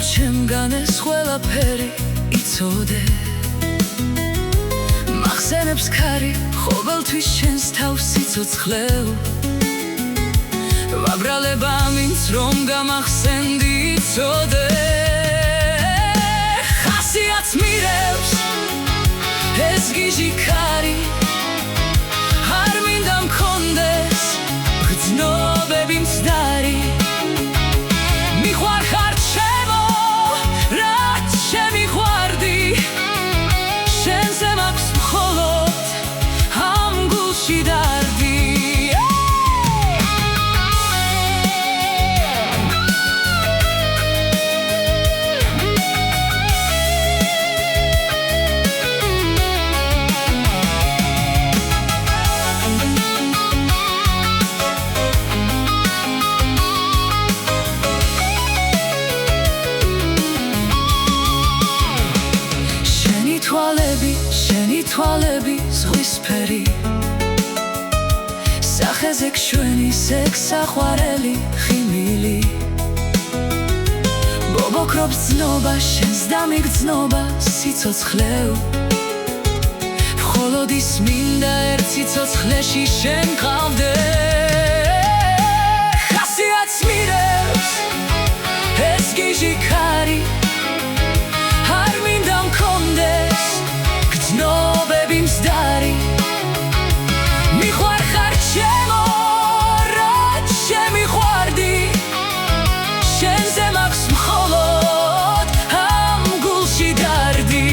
ჩემგან ეს ყველაფერი იცოდე მახსენებს ქარი ყოველთვის შენს თავს სიცოცხლეო ვაბრალებ ამინც რომ გამახსენდი იცოდე ხასიათს მირევს ეს გიჟი ქარი არ მინდა მქონდეს გრძნობები მცდარი მიყვარხარ ჩემო რაც შემიყვარდი შენზე მაქვს მხოლოდ ამ გულში დარდი შენი თვალები ზღვისფერი სახეზე გშვენი საყვარელი ხიმილი ბობოქრობს ძნობა შენს დამიგრძნობა სიცოცხლეო მხოლოდ ის მინდა ერთ სიცოცხლეში შენ ყავდე ხასიათს მირევს ეს გიჟი ქარი არ მინდა მქონდეს გრძნობები მცდარი მიყვარხარ ჩემო რაც შემიყვარდი შენზე მაქვს მხოლოდ ამ გულში დარდი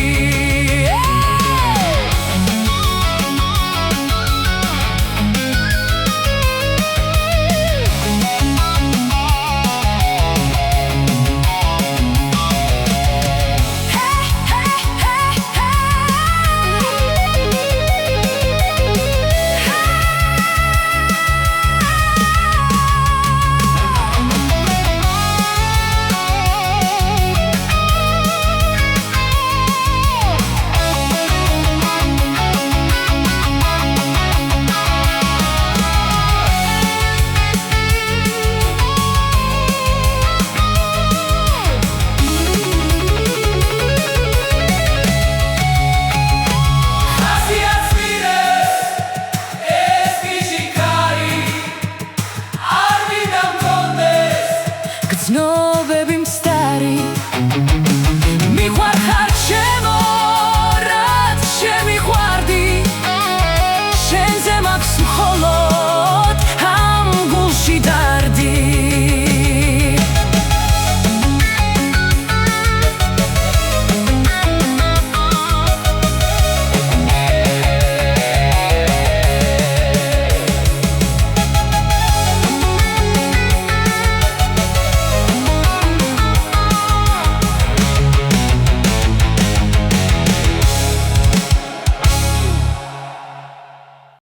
No